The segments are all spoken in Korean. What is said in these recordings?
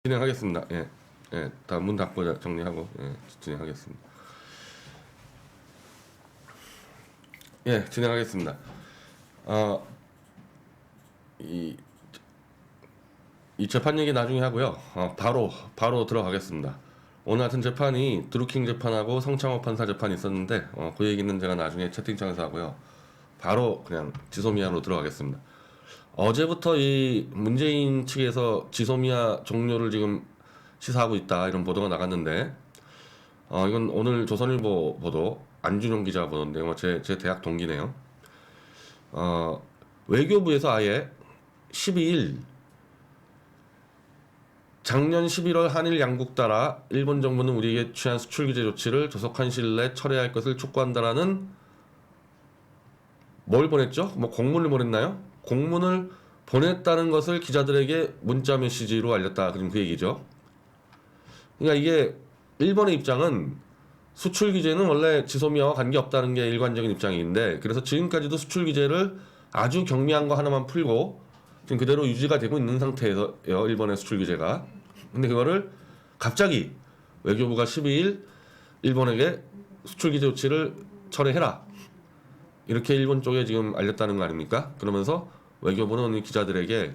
진행하겠습니다. 예, 예, 다 문 닫고 정리하고 진행하겠습니다. 예, 진행하겠습니다. 어, 이, 이 재판 얘기 나중에 하고요. 바로 들어가겠습니다. 오늘 같은 재판이 드루킹 재판하고 성창호 판사 재판이 있었는데 그 얘기는 제가 나중에 채팅창에서 하고요. 바로 그냥 지소미아로 들어가겠습니다. 어제부터 이 문재인 측에서 지소미아 종료를 지금 시사하고 있다 이런 보도가 나갔는데 이건 오늘 조선일보 보도 안준용 기자 보도인데 제 대학 동기네요. 외교부에서 아예 12일 작년 11월 한일 양국 따라 일본 정부는 우리에게 취한 수출 규제 조치를 조속한 시일 내에 철회할 것을 촉구한다라는 뭘 보냈죠? 뭐 공문을 보냈나요? 공문을 보냈다는 것을 기자들에게 문자 메시지로 알렸다. 그럼 그 얘기죠. 그러니까 이게 일본의 입장은 수출 규제는 원래 지소미아와 관계없다는 게 일관적인 입장인데, 그래서 지금까지도 수출 규제를 아주 경미한 거 하나만 풀고 지금 그대로 유지가 되고 있는 상태예요. 일본의 수출 규제가. 근데 그거를 갑자기 외교부가 12일 일본에게 수출 규제 조치를 철회해라, 이렇게 일본 쪽에 지금 알렸다는 거 아닙니까? 그러면서 외교부는 기자들에게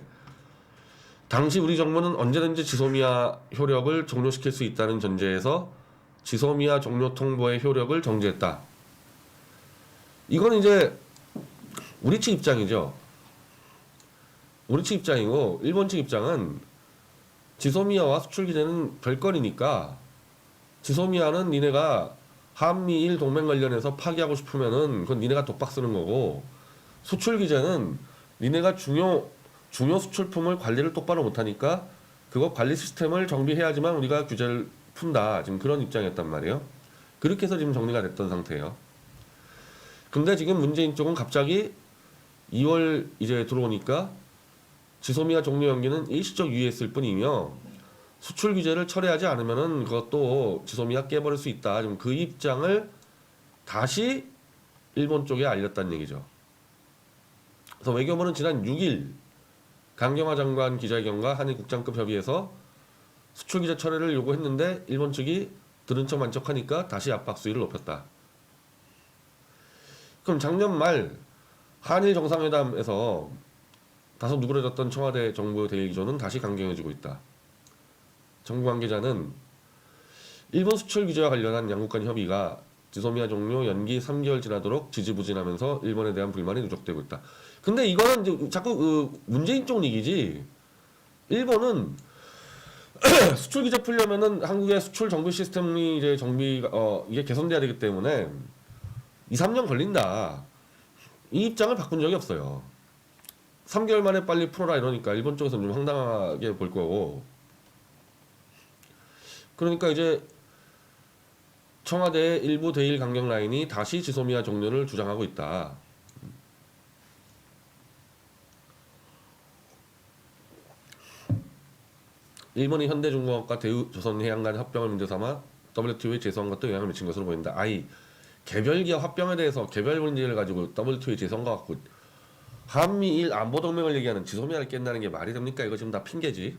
당시 우리 정부는 언제든지 지소미아 효력을 종료시킬 수 있다는 전제에서 지소미아 종료 통보의 효력을 정지했다. 이건 이제 우리 측 입장이죠. 우리 측 입장이고, 일본 측 입장은 지소미아와 수출 규제는 별거리니까 지소미아는 니네가 한미일 동맹 관련해서 파기하고 싶으면은 그건 니네가 독박 쓰는 거고, 수출 규제는 니네가 중요 수출품을 관리를 똑바로 못하니까 그거 관리 시스템을 정비해야지만 우리가 규제를 푼다. 지금 그런 입장이었단 말이에요. 그렇게 해서 지금 정리가 됐던 상태예요. 근데 지금 문재인 쪽은 갑자기 2월 이제 들어오니까 지소미아 종료 연기는 일시적 유예했을 뿐이며 수출 규제를 철회하지 않으면은 그것도 지소미아 깨버릴 수 있다. 지금 그 입장을 다시 일본 쪽에 알렸다는 얘기죠. 그래서 외교부는 지난 6일 강경화 장관 기자회견과 한일 국장급 협의에서 수출 규제 철회를 요구했는데 일본 측이 들은 척 만척하니까 다시 압박 수위를 높였다. 그럼 작년 말 한일 정상회담에서 다소 누그러졌던 청와대 정부 대일 기조는 다시 강경해지고 있다. 정부 관계자는 일본 수출 규제와 관련한 양국 간 협의가 지소미아 종료 연기 3개월 지나도록 지지부진하면서 일본에 대한 불만이 누적되고 있다. 근데 이거는 이제 자꾸 문재인 쪽 얘기지. 일본은 수출 규제 풀려면은 한국의 수출 정비 시스템이 이제 정비가 이게 개선돼야 되기 때문에 2, 3년 걸린다. 이 입장을 바꾼 적이 없어요. 3개월 만에 빨리 풀어라 이러니까 일본 쪽에서는 좀 황당하게 볼 거고. 그러니까 이제 청와대의 일부 대일 강경 라인이 다시 지소미아 종료를 주장하고 있다. 일본이 현대중공업과 대우조선해양 합병을 문제 삼아 WTO의 재선과 또 영향을 미친 것으로 보인다. 개별기업 합병에 대해서 개별 문제를 가지고 WTO의 재선과 갖고 한미일 안보동맹을 얘기하는 지소미아를 깬다는 게 말이 됩니까? 이거 지금 다 핑계지.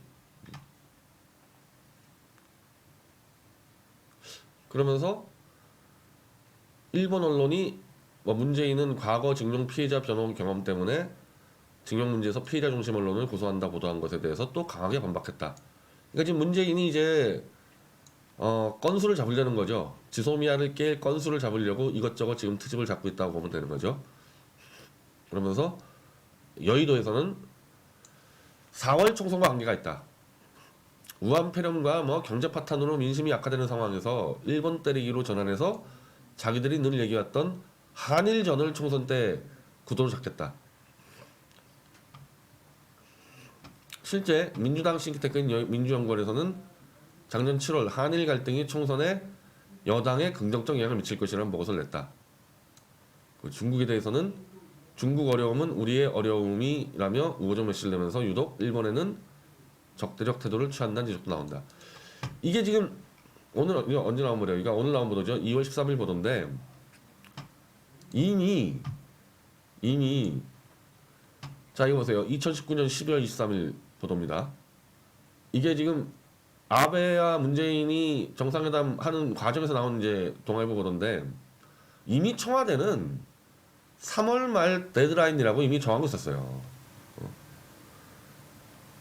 그러면서 일본 언론이 문재인은 과거 징용 피해자 변호 경험 때문에 징용 문제에서 피해자 중심 언론을 고소한다 보도한 것에 대해서 또 강하게 반박했다. 그러니까 지금 문재인이 이제 건수를 잡으려는 거죠. 지소미아를 깰 건수를 잡으려고 이것저것 지금 트집을 잡고 있다고 보면 되는 거죠. 그러면서 여의도에서는 4월 총선과 관계가 있다. 우한 폐렴과 경제 파탄으로 민심이 악화되는 상황에서 일본 때리기로 전환해서 자기들이 늘 얘기했던 한일전을 총선 때 구도로 잡겠다. 실제 민주당 싱크탱크인 민주연구원에서는 작년 7월 한일 갈등이 총선에 여당에 긍정적 영향을 미칠 것이라는 보고서를 냈다. 중국에 대해서는 중국 어려움은 우리의 어려움이라며 우호적 메시지를 내면서 유독 일본에는 적대적 태도를 취한다는 지적도 나온다. 이게 지금 오늘 이거 언제 나온 보도예요? 그러니까 오늘 나온 보도죠. 2월 13일 보도인데 이미 자 이거 보세요. 2019년 12월 23일 보도입니다. 이게 지금 아베와 문재인이 정상회담 하는 과정에서 나온 이제 동아일보 보도인데 이미 청와대는 3월 말 데드라인이라고 이미 정하고 있었어요.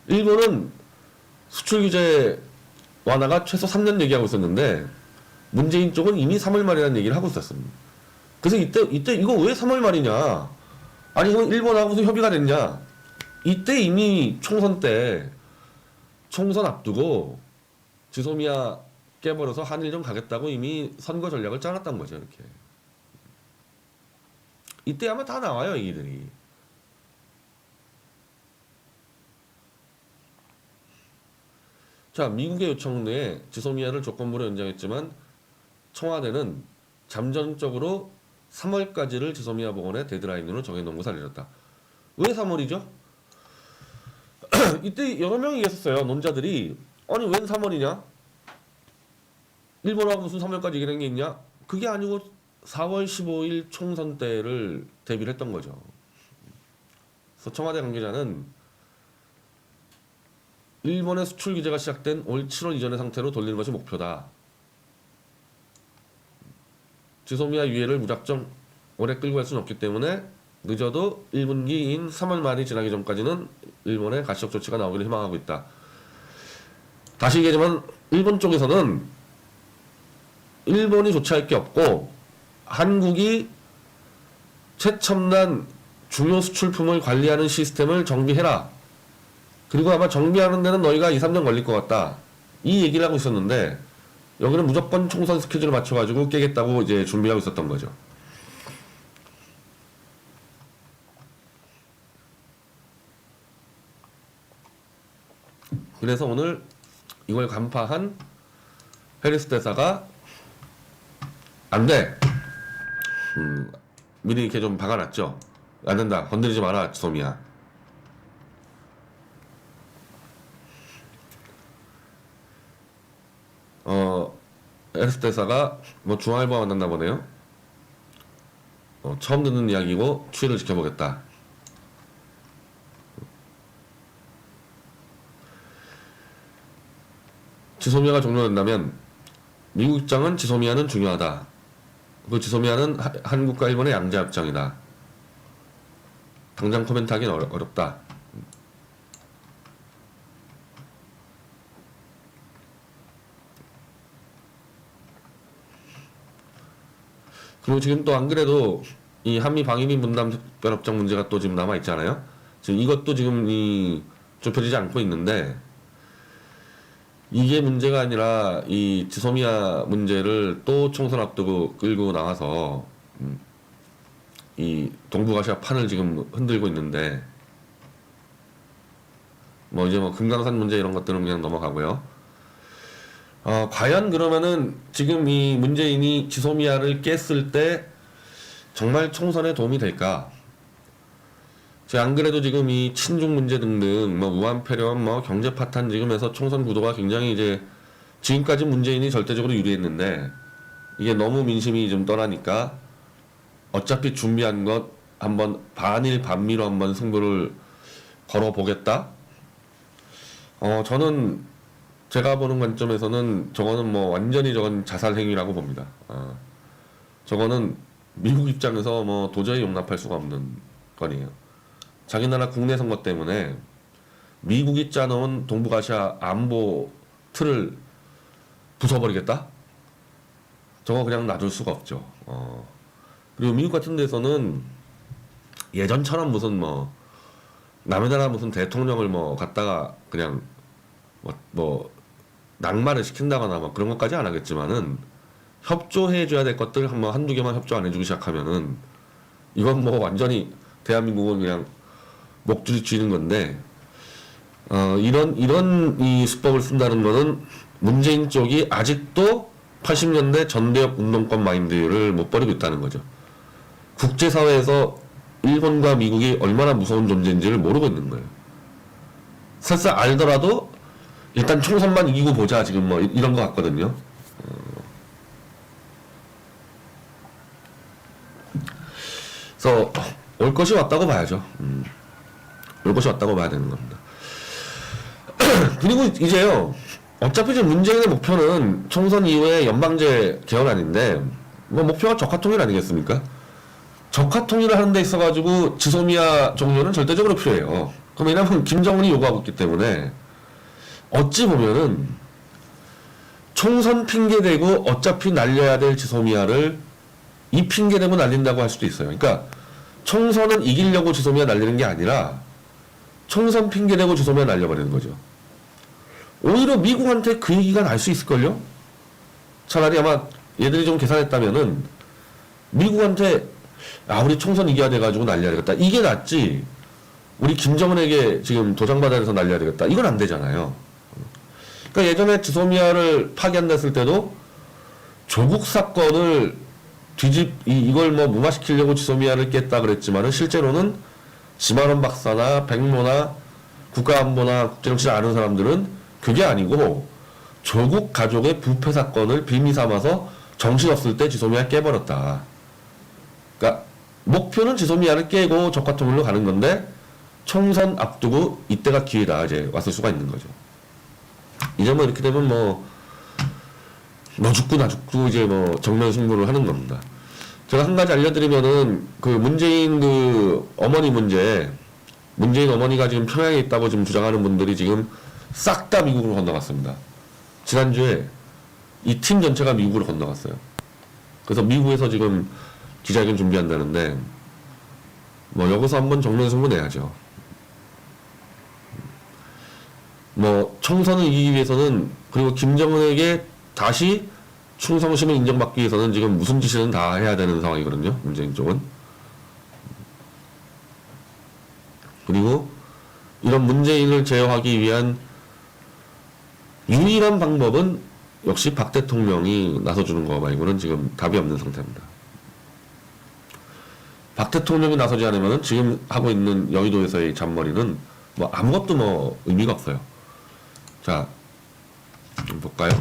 일본은 수출 규제 완화가 최소 3년 얘기하고 있었는데 문재인 쪽은 이미 3월 말이라는 얘기를 하고 있었습니다. 그래서 이때 이거 왜 3월 말이냐? 아니 이건 일본하고 무슨 협의가 됐냐? 이때 이미 총선 때 총선 앞두고 지소미아 깨버려서 한일전 가겠다고 이미 선거 전략을 짜놨던 거죠. 이렇게 이때 아마 다 나와요 얘기들이. 자, 미국의 요청 내에 지소미아를 조건부로 연장했지만 청와대는 잠정적으로 3월까지를 지소미아 복원의 데드라인으로 정해놓은 것을 알렸다. 왜 3월이죠? 이때 여러 명이 계셨어요. 논자들이. 아니 웬 3월이냐? 일본하고 무슨 3월까지 얘기한 게 있냐? 그게 아니고 4월 15일 총선 때를 대비를 했던 거죠. 그래서 청와대 관계자는 일본의 수출 규제가 시작된 올 7월 이전의 상태로 돌리는 것이 목표다. 지소미아 유예를 무작정 오래 끌고 갈 수는 없기 때문에 늦어도 1분기인 3월 말이 지나기 전까지는 일본의 가시적 조치가 나오기를 희망하고 있다. 다시 얘기하지만 일본 쪽에서는 일본이 조치할 게 없고 한국이 최첨단 중요 수출품을 관리하는 시스템을 정비해라. 그리고 아마 정비하는 데는 너희가 2, 3년 걸릴 것 같다. 이 얘기를 하고 있었는데 여기는 무조건 총선 스케줄을 맞춰가지고 깨겠다고 이제 준비하고 있었던 거죠. 그래서 오늘 이걸 간파한 해리스 대사가 안 돼. 미리 이렇게 좀 박아놨죠. 안 된다. 건드리지 마라, 지소미아. 해리스 대사가 뭐 중앙일보와 만났나 보네요. 처음 듣는 이야기고 추이를 지켜보겠다. 지소미아가 종료된다면 미국 입장은 지소미아는 중요하다. 그 지소미아는 한국과 일본의 양자 협정이다. 당장 코멘트하기는 어렵다. 그리고 지금 또 안 그래도 이 한미 방위비 분담 특별협정 문제가 또 지금 남아 있잖아요. 지금 이것도 지금 좁혀지지 않고 있는데 이게 문제가 아니라 이 지소미아 문제를 또 총선 앞두고 끌고 나와서 이 동북아시아 판을 지금 흔들고 있는데 뭐 이제 뭐 금강산 문제 이런 것들은 그냥 넘어가고요. 과연 그러면은 지금 이 문재인이 지소미아를 깼을 때 정말 총선에 도움이 될까? 제가 안 그래도 지금 이 친중 문제 등등 뭐 우한 폐렴 뭐 경제 파탄 지금 해서 총선 구도가 굉장히 이제 지금까지 문재인이 절대적으로 유리했는데 이게 너무 민심이 좀 떠나니까 어차피 준비한 것 한번 반일 반미로 한번 승부를 걸어보겠다. 저는 제가 보는 관점에서는 저거는 뭐 완전히 저건 자살 행위라고 봅니다. 저거는 미국 입장에서 뭐 도저히 용납할 수가 없는 건이에요. 자기 나라 국내 선거 때문에 미국이 짜놓은 동북아시아 안보 틀을 부숴버리겠다? 저거 그냥 놔둘 수가 없죠. 그리고 미국 같은 데서는 예전처럼 무슨 뭐 남의 나라 무슨 대통령을 뭐 갖다가 그냥 뭐 낙마를 시킨다거나 뭐 그런 것까지 안 하겠지만은 협조해줘야 될 것들 한두 개만 협조 안 해주기 시작하면은 이건 뭐 완전히 대한민국은 그냥 목줄이 쥐는 건데 이런 이 수법을 쓴다는 거는 문재인 쪽이 아직도 80년대 전대협 운동권 마인드를 못 버리고 있다는 거죠. 국제사회에서 일본과 미국이 얼마나 무서운 존재인지를 모르고 있는 거예요. 설사 알더라도 일단 총선만 이기고 보자 지금 뭐 이런 것 같거든요. 그래서 올 것이 왔다고 봐야죠. 올 것이 왔다고 봐야 되는 겁니다. 그리고 이제요 어차피 지금 문재인의 목표는 총선 이후에 연방제 개헌안인데 뭐 목표가 적화통일 아니겠습니까? 적화통일을 하는 데 있어가지고 지소미아 종료는 절대적으로 필요해요. 그럼 왜냐면 김정은이 요구하고 있기 때문에 어찌 보면은 총선 핑계대고 어차피 날려야 될 지소미아를 이 핑계대고 날린다고 할 수도 있어요. 그러니까 총선은 이기려고 지소미아 날리는 게 아니라 총선 핑계대고 지소미아 날려버리는 거죠. 오히려 미국한테 그 얘기가 날 수 있을걸요? 차라리 아마 얘들이 좀 계산했다면은 미국한테 우리 총선 이겨야 돼가지고 날려야 되겠다. 이게 낫지. 우리 김정은에게 지금 도장받아야 돼서 날려야 되겠다. 이건 안 되잖아요. 그러니까 예전에 지소미아를 파기한댔을 때도 조국 사건을 이걸 뭐 무마시키려고 지소미아를 깼다 그랬지만은 실제로는 지만원 박사나 백모나 국가안보나 국제정치를 아는 사람들은 그게 아니고 조국 가족의 부패 사건을 빌미 삼아서 정신없을 때 지소미아 깨버렸다. 그러니까 목표는 지소미아를 깨고 적화통일로 가는 건데 총선 앞두고 이때가 기회다 이제 왔을 수가 있는 거죠. 이제 뭐 이렇게 되면 너 죽고 나 죽고 이제 뭐 정면 승부를 하는 겁니다. 제가 한 가지 알려드리면은 그 문재인 그 어머니 문제, 문재인 어머니가 지금 평양에 있다고 지금 주장하는 분들이 지금 싹 다 미국으로 건너갔습니다. 지난주에 이 팀 전체가 미국으로 건너갔어요. 그래서 미국에서 지금 기자회견 준비한다는데 뭐 여기서 한번 정면 승부 내야죠. 뭐 총선을 이기기 위해서는 그리고 김정은에게 다시 충성심을 인정받기 위해서는 지금 무슨 짓이든 다 해야 되는 상황이거든요. 문재인 쪽은. 그리고 이런 문재인을 제어하기 위한 유일한 방법은 역시 박 대통령이 나서주는 거 말고는 지금 답이 없는 상태입니다. 박 대통령이 나서지 않으면 지금 하고 있는 여의도에서의 잔머리는 뭐 아무것도 뭐 의미가 없어요. 자, 좀 볼까요?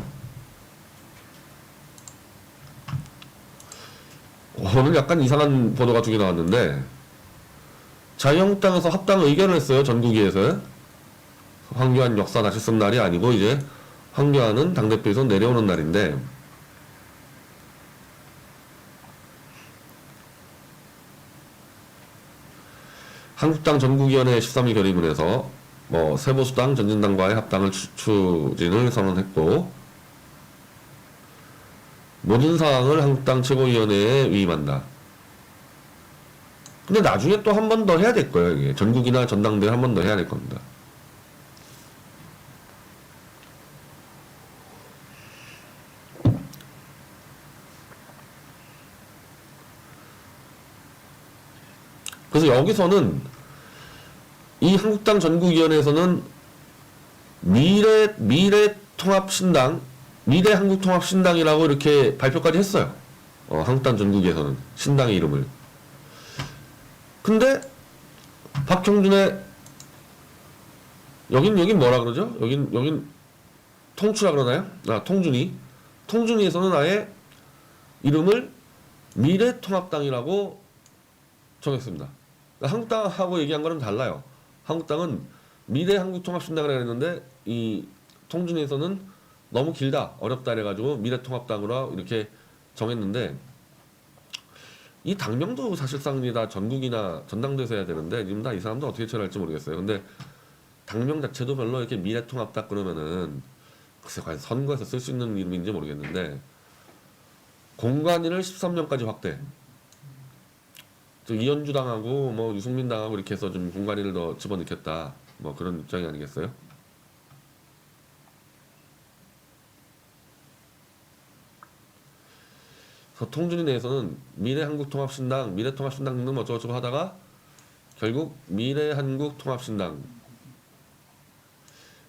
오늘 약간 이상한 보도가 두 개 나왔는데 자유한국당에서 합당 의견을 했어요. 전국위에서. 황교안 역사 다시 쓴 날이 아니고 이제 황교안은 당대표에서 내려오는 날인데 한국당 전국위원회 13일 결의문에서 뭐 세보수당, 전진당과의 합당을 추진을 선언했고 모든 사항을 한국당 최고위원회에 위임한다. 근데 나중에 또 한 번 더 해야 될 거예요. 이게 전국이나 전당대회 한 번 더 해야 될 겁니다. 그래서 여기서는 이 한국당 전국위원회에서는 미래통합신당, 미래한국통합신당이라고 이렇게 발표까지 했어요. 한국당 전국위에서는 신당의 이름을. 근데 박형준의 여긴 뭐라 그러죠? 여긴 통추라 그러나요? 통준이에서는 아예 이름을 미래통합당이라고 정했습니다. 한국당하고 얘기한 거는 달라요. 한국당은 미래한국통합신당이라고 했는데 이 통준에서는 너무 길다, 어렵다 그래가지고 미래통합당으로 이렇게 정했는데 이 당명도 사실상 다 전국이나 전당대에서 해야 되는데 지금 다 이 사람도 어떻게 처리할지 모르겠어요. 근데 당명 자체도 별로 이렇게 미래통합당 그러면은 글쎄 과연 선거에서 쓸 수 있는 이름인지 모르겠는데 공관위를 13년까지 확대. 이현주당하고 뭐 유승민당하고 이렇게 해서 좀 공관위를 더 집어넣겠다. 뭐 그런 입장이 아니겠어요? 통준위 내에서는 미래한국통합신당, 미래통합신당 등 어쩌고저쩌고 하다가 결국 미래한국통합신당.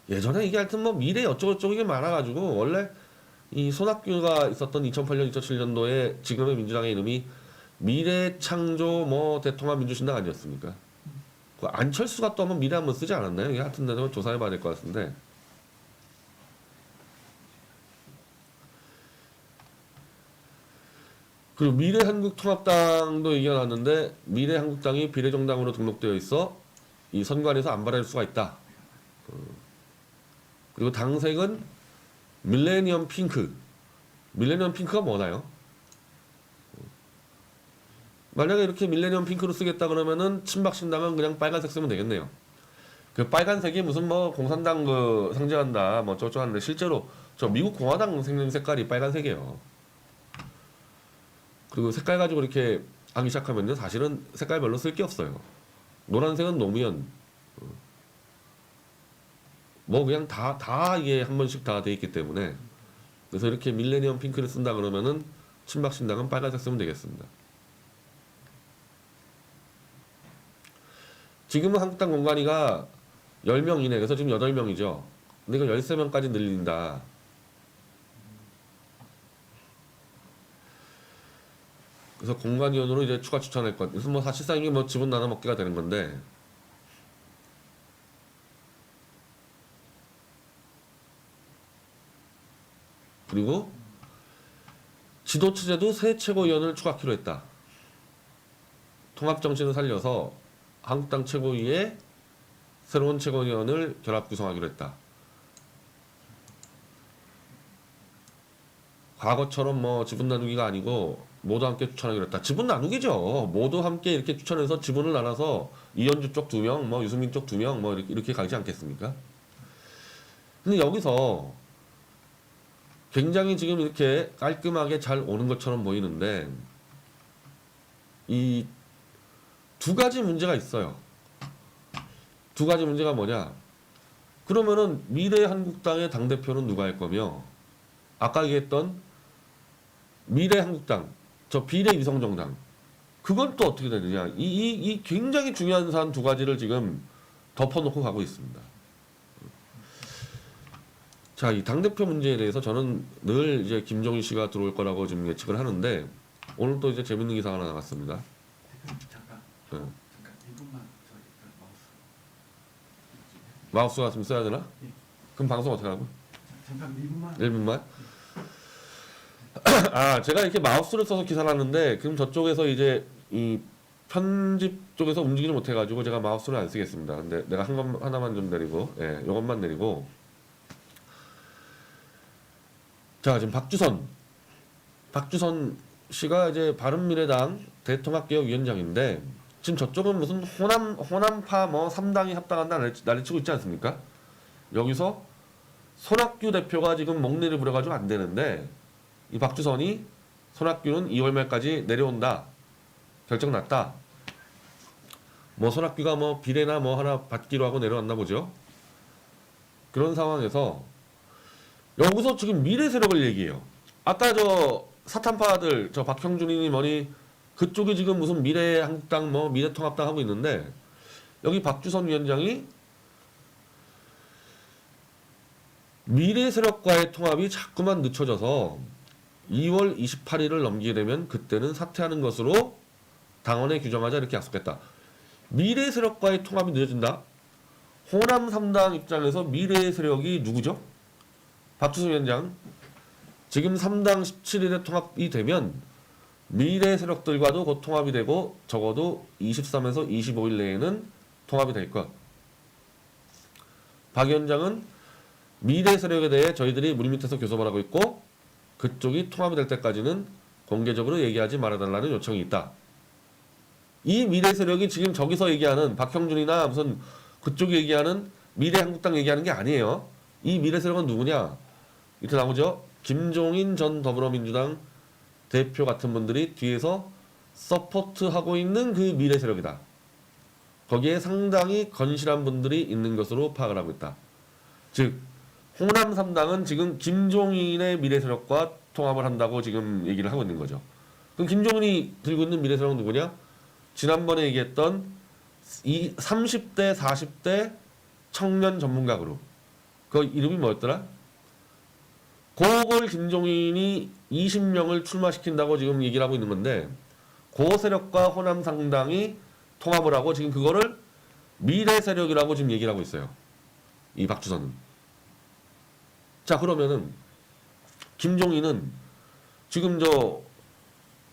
예전에 이게 하여튼 뭐 미래 어쩌고저쩌고 이게 많아가지고 원래 이 손학규가 있었던 2008년, 2007년도에 지금의 민주당의 이름이 미래창조 뭐 대통합 민주신당 아니었습니까? 그 안철수가 또 한번 미래 한번 쓰지 않았나요? 이게 하여튼 내가 조사해봐야 될 것 같은데. 그리고 미래한국통합당도 얘기가 나왔는데 미래한국당이 비례정당으로 등록되어 있어 이 선관위에서 안 받을 수가 있다. 그리고 당색은 밀레니엄 핑크. 밀레니엄 핑크가 뭐나요? 만약에 이렇게 밀레니엄 핑크로 쓰겠다 그러면은 친박신당은 그냥 빨간색 쓰면 되겠네요. 그 빨간색이 무슨 뭐 공산당 그 상징한다 뭐 저쩌고 하는데 실제로 저 미국 공화당 생긴 색깔이 빨간색이에요. 그리고 색깔 가지고 이렇게 하기 시작하면요 사실은 색깔 별로 쓸 게 없어요. 노란색은 노무현 뭐 그냥 다 이게 한 번씩 다 돼 있기 때문에 그래서 이렇게 밀레니엄 핑크를 쓴다 그러면은 친박신당은 빨간색 쓰면 되겠습니다. 지금은 한국당 공관위가 10명 이내 그래서 지금 8명이죠. 근데 이걸 13명까지 늘린다. 그래서 공관위원으로 이제 추가 추천할 것. 그래서 뭐 사실상 이게 뭐 지분 나눠 먹기가 되는 건데. 그리고 지도 체제도 새 최고위원을 추가하기로 했다. 통합 정신을 살려서 한국당 최고위에 새로운 최고위원을 결합 구성하기로 했다. 과거처럼 뭐 지분 나누기가 아니고 모두 함께 추천하기로 했다. 지분 나누기죠. 모두 함께 이렇게 추천해서 지분을 나눠서 이현주 쪽 2명, 뭐 유승민 쪽 2명, 뭐 이렇게 가지 않겠습니까? 근데 여기서 굉장히 지금 이렇게 깔끔하게 잘 오는 것처럼 보이는데 이 두 가지 문제가 있어요. 두 가지 문제가 뭐냐? 그러면은 미래한국당의 당대표는 누가 할 거며 아까 얘기했던 미래한국당 저 비례위성정당 그건 또 어떻게 되느냐? 이 굉장히 중요한 사안 두 가지를 지금 덮어놓고 가고 있습니다. 자, 이 당대표 문제에 대해서 저는 늘 이제 김종인 씨가 들어올 거라고 지금 예측을 하는데 오늘 또 이제 재밌는 기사가 하나 나왔습니다. 잠깐. 네. 잠깐 1분만 저희 마우스. 마우스가 좀 써야 되나? 예. 그럼 방송 어떻게 하고? 잠깐 1분만. 1분만? 아, 제가 이렇게 마우스를 써서 기사를 하는데 그럼 저쪽에서 이제 이 편집 쪽에서 움직이지 못해가지고 제가 마우스를 안 쓰겠습니다. 근데 내가 하나만 좀 내리고, 예, 요것만 내리고. 자, 지금 박주선 씨가 이제 바른미래당 대통합개혁위원장인데 지금 저쪽은 무슨 호남파 뭐 3당이 합당한다 난리치고 있지 않습니까? 여기서 손학규 대표가 지금 목리를 부려가지고 안 되는데 이 박주선이 손학규는 2월 말까지 내려온다. 결정 났다. 뭐 손학규가 뭐 비례나 뭐 하나 받기로 하고 내려왔나 보죠. 그런 상황에서 여기서 지금 미래 세력을 얘기해요. 아까 저 사탄파들 저 박형준이니 뭐니 그쪽이 지금 무슨 미래한국당 뭐 미래통합당 하고 있는데 여기 박주선 위원장이 미래 세력과의 통합이 자꾸만 늦춰져서 2월 28일을 넘기게 되면 그때는 사퇴하는 것으로 당원에 규정하자 이렇게 약속했다. 미래 세력과의 통합이 늦어진다. 호남 3당 입장에서 미래 세력이 누구죠? 박주선 위원장. 지금 3당 17일에 통합이 되면 미래 세력들과도 곧 통합이 되고 적어도 23에서 25일 내에는 통합이 될 것. 박 위원장은 미래 세력에 대해 저희들이 물밑에서 교섭을 하고 있고 그쪽이 통합이 될 때까지는 공개적으로 얘기하지 말아달라는 요청이 있다. 이 미래 세력이 지금 저기서 얘기하는 박형준이나 무슨 그쪽이 얘기하는 미래한국당 얘기하는 게 아니에요. 이 미래 세력은 누구냐? 이렇게 나오죠. 김종인 전 더불어민주당 대표 같은 분들이 뒤에서 서포트하고 있는 그 미래 세력이다. 거기에 상당히 건실한 분들이 있는 것으로 파악을 하고 있다. 즉 호남 3당은 지금 김종인의 미래 세력과 통합을 한다고 지금 얘기를 하고 있는 거죠. 그럼 김종인이 들고 있는 미래 세력은 누구냐? 지난번에 얘기했던 이 30대 40대 청년 전문가 그룹. 그 이름이 뭐였더라? 그걸 김종인이 20명을 출마시킨다고 지금 얘기를 하고 있는 건데 고 세력과 호남 상당이 통합을 하고 지금 그거를 미래 세력이라고 지금 얘기를 하고 있어요. 이 박주선은. 자, 그러면은 김종인은 지금 저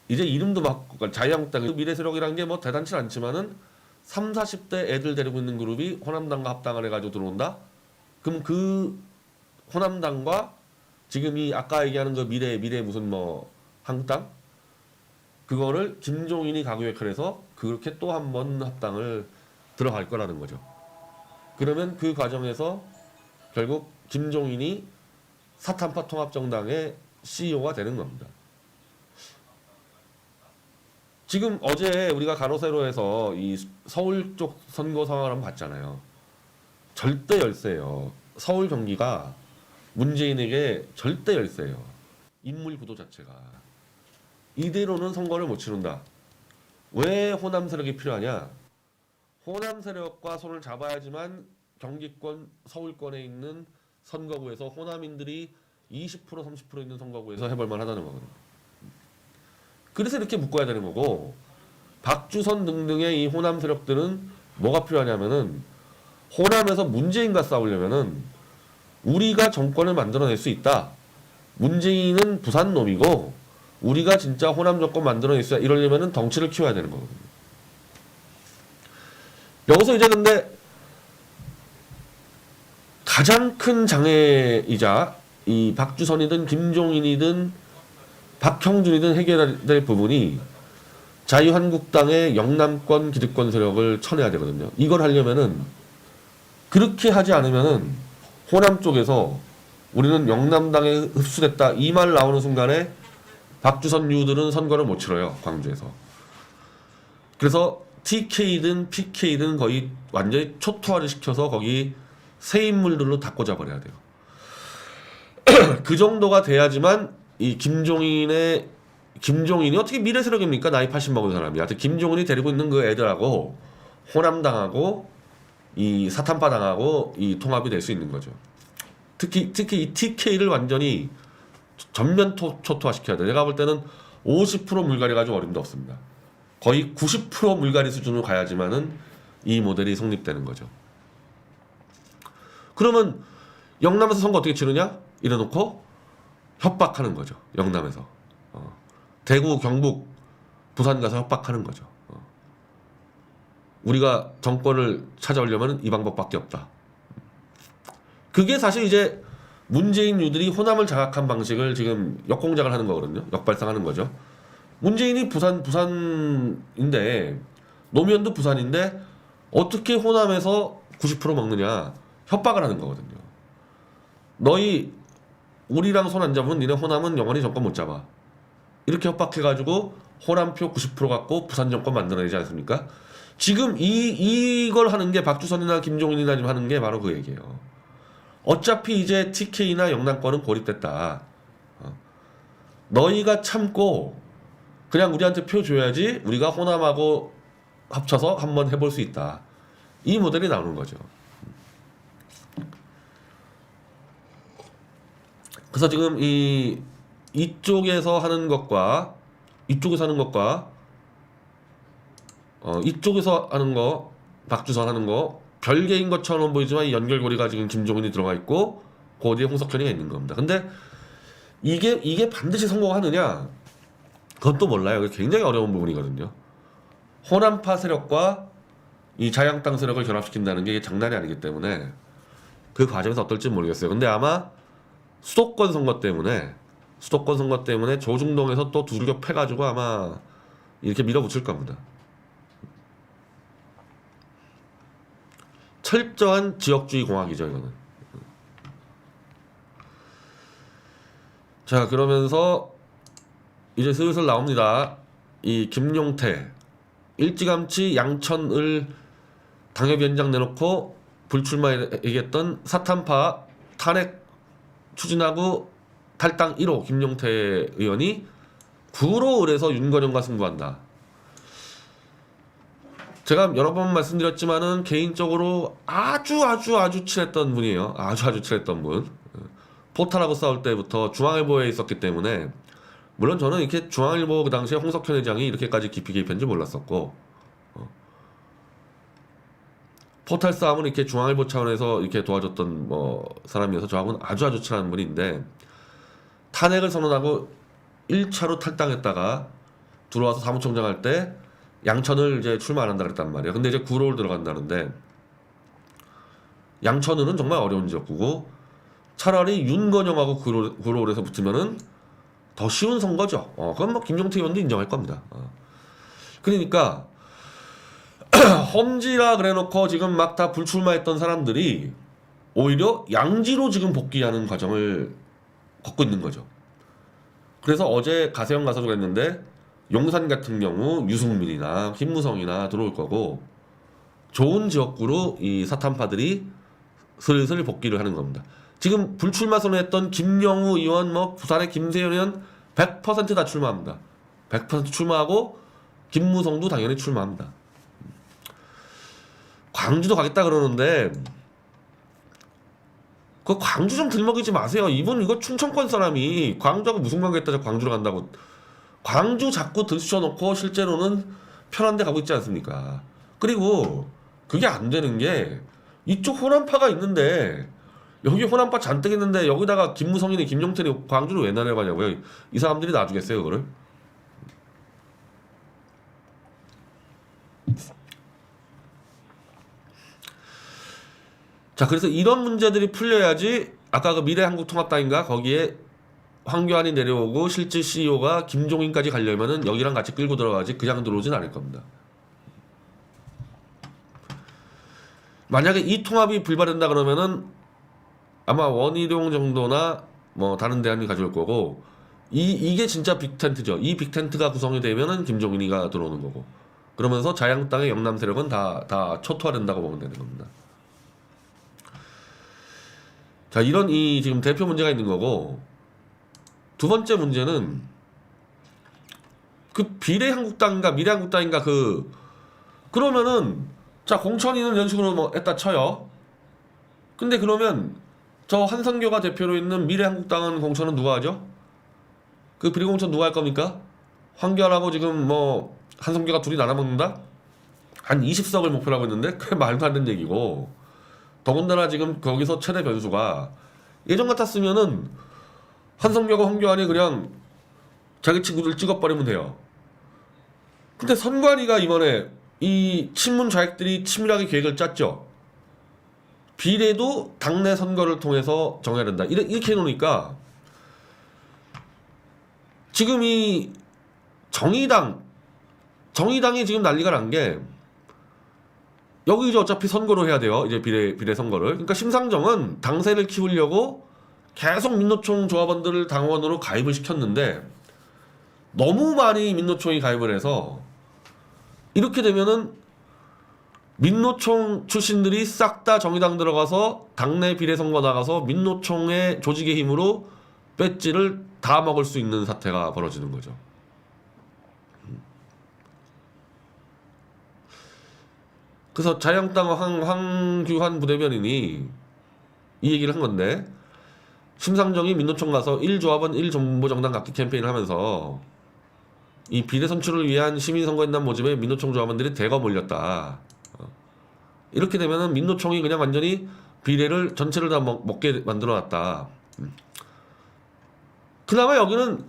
이제 이름도 바꾸고 자유한국당 미래 세력이라는 게 뭐 대단치 않지만은 3, 40대 애들 데리고 있는 그룹이 호남당과 합당을 해가지고 들어온다? 그럼 그 호남당과 지금 이 아까 얘기하는 그 미래 무슨 뭐 한국당 그거를 김종인이 가구역할을 해서 그렇게 또 한 번 합당을 들어갈 거라는 거죠. 그러면 그 과정에서 결국 김종인이 사탄파 통합정당의 CEO가 되는 겁니다. 지금 어제 우리가 간호세로에서 이 서울 쪽 선거 상황을 한번 봤잖아요. 절대 열세예요. 서울 경기가 문재인에게 절대 열세예요. 인물 구도 자체가. 이대로는 선거를 못 치른다. 왜 호남 세력이 필요하냐? 호남 세력과 손을 잡아야지만 경기권, 서울권에 있는 선거구에서 호남인들이 20% 30% 있는 선거구에서 해볼 만하다는 거거든요. 그래서 이렇게 묶어야 되는 거고, 박주선 등등의 이 호남 세력들은 뭐가 필요하냐면은 호남에서 문재인과 싸우려면은 우리가 정권을 만들어낼 수 있다. 문재인은 부산 놈이고 우리가 진짜 호남 정권 만들어낼 수 있다. 이러려면은 덩치를 키워야 되는 거거든요. 여기서 이제 근데 가장 큰 장애이자 이 박주선이든 김종인이든 박형준이든 해결해야 될 부분이 자유한국당의 영남권 기득권 세력을 쳐내야 되거든요. 이걸 하려면은 그렇게 하지 않으면은 호남 쪽에서 우리는 영남당에 흡수됐다 이 말 나오는 순간에 박주선 유들은 선거를 못 치러요. 광주에서. 그래서 TK든 PK든 거의 완전히 초토화를 시켜서 거기 새 인물들로 다 꽂아버려야 돼요. 그 정도가 돼야지만 이 김종인이 어떻게 미래 세력입니까? 나이 80 먹은 사람이. 하여튼 김종인이 데리고 있는 그 애들하고 호남당하고 이 사탄파당하고 이 통합이 될 수 있는 거죠. 특히 이 TK를 완전히 전면 초토화시켜야 돼. 내가 볼 때는 50% 물갈이 가지고 어림도 없습니다. 거의 90% 물갈이 수준으로 가야지만은 이 모델이 성립되는 거죠. 그러면 영남에서 선거 어떻게 치르냐? 이래놓고 협박하는 거죠. 영남에서. 대구, 경북, 부산 가서 협박하는 거죠. 우리가 정권을 찾아오려면 이 방법밖에 없다. 그게 사실 이제 문재인 유들이 호남을 장악한 방식을 지금 역공작을 하는 거거든요. 역발상하는 거죠. 문재인이 부산인데 노무현도 부산인데 어떻게 호남에서 90% 먹느냐 협박을 하는 거거든요. 너희 우리랑 손 안 잡으면 니네 호남은 영원히 정권 못 잡아. 이렇게 협박해가지고 호남표 90% 갖고 부산 정권 만들어내지 않습니까? 지금 이걸 하는 게 박주선이나 김종인이나 지금 하는 게 바로 그 얘기예요. 어차피 이제 TK나 영남권은 고립됐다. 너희가 참고 그냥 우리한테 표 줘야지 우리가 호남하고 합쳐서 한번 해볼 수 있다. 이 모델이 나오는 거죠. 그래서 지금 이쪽에서 하는 것과 이쪽에서 하는 것과 이쪽에서 하는 거 박주선 하는 거 별개인 것처럼 보이지만 이 연결고리가 지금 김종인이 들어가 있고 그 어디에 홍석현이가 있는 겁니다. 근데 이게 반드시 성공하느냐? 그건 또 몰라요. 굉장히 어려운 부분이거든요. 호남파 세력과 이 자유한국당 세력을 결합시킨다는 게 장난이 아니기 때문에 그 과정에서 어떨지 모르겠어요. 근데 아마 수도권 선거 때문에 조중동에서 또 두들겨 패가지고 아마 이렇게 밀어붙일 겁니다. 철저한 지역주의 공학이죠, 이거는. 자, 그러면서 이제 슬슬 나옵니다. 이 김용태 일찌감치 양천을 당협위원장 내놓고 불출마 얘기했던 사탄파 탄핵 추진하고 탈당 1호 김용태 의원이 구로 을해서 윤건영과 승부한다. 제가 여러 번 말씀드렸지만은 개인적으로 아주 친했던 분이에요. 아주 친했던 분. 포탈하고 싸울 때부터 중앙일보에 있었기 때문에 물론 저는 이렇게 중앙일보 그 당시에 홍석현 회장이 이렇게까지 깊이 개입했는지 몰랐었고 포탈 싸움은 이렇게 중앙일보 차원에서 이렇게 도와줬던 사람이어서 저하고는 아주 친한 분인데 탄핵을 선언하고 1차로 탈당했다가 들어와서 사무총장 할 때 양천을 이제 출마 안 한다 그랬단 말이에요. 근데 이제 구로를 들어간다는데 양천은 정말 어려운 지역구고 차라리 윤건영하고 구로울에서 붙으면은 더 쉬운 선거죠. 그건 뭐 김종태 의원도 인정할 겁니다. 그러니까 험지라 그래놓고 지금 막 다 불출마했던 사람들이 오히려 양지로 지금 복귀하는 과정을 걷고 있는 거죠. 그래서 어제 가세형 가서도 그랬는데 용산 같은 경우 유승민이나 김무성이나 들어올 거고 좋은 지역구로 이 사탄파들이 슬슬 복귀를 하는 겁니다. 지금 불출마 선언했던 김영우 의원, 뭐 부산의 김세현 의원 100%다 출마합니다. 100% 출마하고 김무성도 당연히 출마합니다. 광주도 가겠다 그러는데 그 광주 좀 들먹이지 마세요. 이분 이거 충청권 사람이 광주하고 무슨 관계있다 저 광주로 간다고. 광주 자꾸 들쑤셔놓고 실제로는 편한 데 가고 있지 않습니까? 그리고 그게 안 되는 게 이쪽 호남파가 있는데 여기 호남파 잔뜩 있는데 여기다가 김무성이니 김용태니 광주를 왜 내려가냐고요. 이 사람들이 놔주겠어요 그거를? 자, 그래서 이런 문제들이 풀려야지 아까 그 미래한국통합당인가 거기에 황교안이 내려오고 실질 CEO가 김종인까지 가려면은 여기랑 같이 끌고 들어가지 그냥 들어오진 않을 겁니다. 만약에 이 통합이 불발된다 그러면은 아마 원희룡 정도나 뭐 다른 대안이 가져올 거고 이게 진짜 빅텐트죠. 이 빅텐트가 구성이 되면은 김종인이가 들어오는 거고 그러면서 자유한국당의 영남 세력은 다 초토화된다고 보면 되는 겁니다. 자, 이런 이 지금 대표 문제가 있는 거고 두 번째 문제는 그 비례한국당인가 미래한국당인가 그러면은 자 공천이는 이런 식으로 뭐 했다 쳐요. 근데 그러면 저 한선교가 대표로 있는 미래한국당은 공천은 누가 하죠? 그 비례공천 누가 할 겁니까? 황교안하고 지금 뭐 한선교가 둘이 나눠먹는다? 한 20석을 목표로 하고 있는데 그게 말도 안 되는 얘기고 더군다나 지금 거기서 최대 변수가 예전 같았으면은 한성교가 황교안이 그냥 자기 친구들 찍어버리면 돼요. 근데 선관위가 이번에 이 친문 좌익들이 치밀하게 계획을 짰죠. 비례도 당내 선거를 통해서 정해야 된다. 이렇게 해놓으니까 지금 이 정의당이 지금 난리가 난 게 여기 이제 어차피 선거로 해야 돼요. 이제 비례 선거를. 그러니까 심상정은 당세를 키우려고 계속 민노총 조합원들을 당원으로 가입을 시켰는데 너무 많이 민노총이 가입을 해서 이렇게 되면은 민노총 출신들이 싹 다 정의당 들어가서 당내 비례 선거 나가서 민노총의 조직의 힘으로 배지를 다 먹을 수 있는 사태가 벌어지는 거죠. 그래서 자유한국당 황규환 부대변인이 이 얘기를 한 건데 심상정이 민노총 가서 1조합원 1정보정당 갖기 캠페인을 하면서 이 비례 선출을 위한 시민선거인단 모집에 민노총 조합원들이 대거 몰렸다. 이렇게 되면은 민노총이 그냥 완전히 비례를 전체를 다 먹게 만들어놨다. 그나마 여기는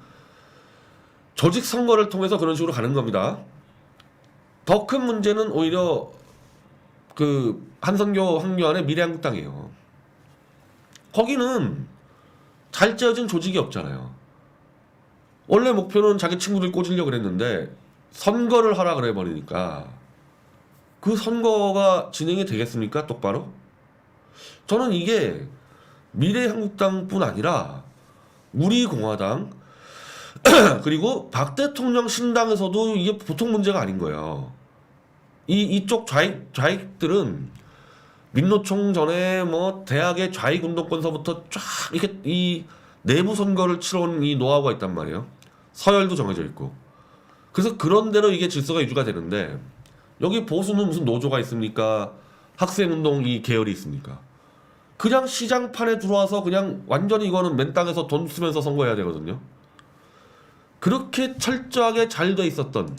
조직 선거를 통해서 그런 식으로 가는 겁니다. 더 큰 문제는 오히려 그 한선교 황교안의 미래한국당이에요. 거기는 잘 짜여진 조직이 없잖아요. 원래 목표는 자기 친구들 꽂으려고 그랬는데 선거를 하라 그래 버리니까 그 선거가 진행이 되겠습니까? 똑바로? 저는 이게 미래한국당뿐 아니라 우리공화당 그리고 박 대통령 신당에서도 이게 보통 문제가 아닌 거예요. 이쪽 좌익들은 민노총 전에 뭐 대학의 좌익 운동권서부터 쫙 이렇게 이 내부 선거를 치러온 이 노하우가 있단 말이에요. 서열도 정해져 있고. 그래서 그런 대로 이게 질서가 유지가 되는데 여기 보수는 무슨 노조가 있습니까? 학생운동 이 계열이 있습니까? 그냥 시장판에 들어와서 그냥 완전히 이거는 맨 땅에서 돈 쓰면서 선거해야 되거든요. 그렇게 철저하게 잘 돼 있었던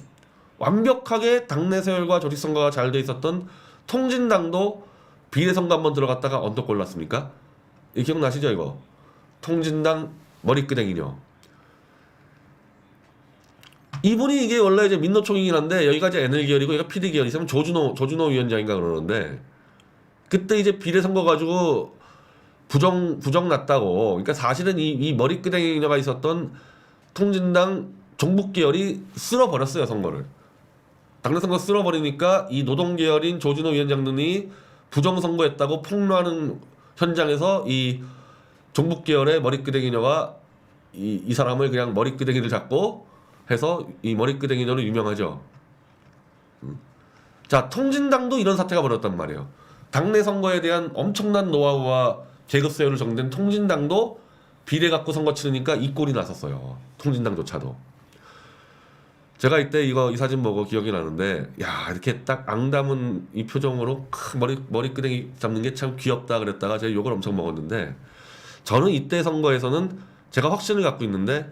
완벽하게 당내 서열과 조직 선거가 잘 돼 있었던 통진당도 비례선거 한번 들어갔다가 언덕 골랐습니까? 이 기억나시죠 이거? 통진당 머리끄댕이녀. 이분이 이게 원래 이제 민노총이긴 한데 여기가 이제 NL 계열이고 여기가 PD 계열이 있으면 조준호 위원장인가 그러는데 그때 이제 비례선거 가지고 부정 났다고. 그러니까 사실은 이 머리끄댕이가 있었던 통진당 종북 계열이 쓸어버렸어요, 선거를. 당내 선거 쓸어버리니까 이 노동 계열인 조진호 위원장 등이 부정 선거했다고 폭로하는 현장에서 이 종북 계열의 머리끄댕이녀가 이 사람을 그냥 머리끄댕이를 잡고 해서 이 머리끄댕이녀로 유명하죠. 자, 통진당도 이런 사태가 벌어졌단 말이에요. 당내 선거에 대한 엄청난 노하우와 계급 세율을 정된 통진당도 비례 갖고 선거 치르니까 이 꼴이 났었어요. 통진당조차도. 제가 이때 이 사진 보고 기억이 나는데, 야, 이렇게 딱 앙담은 이 표정으로 머리끄댕이 잡는 게 참 귀엽다 그랬다가 제가 욕을 엄청 먹었는데, 저는 이때 선거에서는 제가 확신을 갖고 있는데,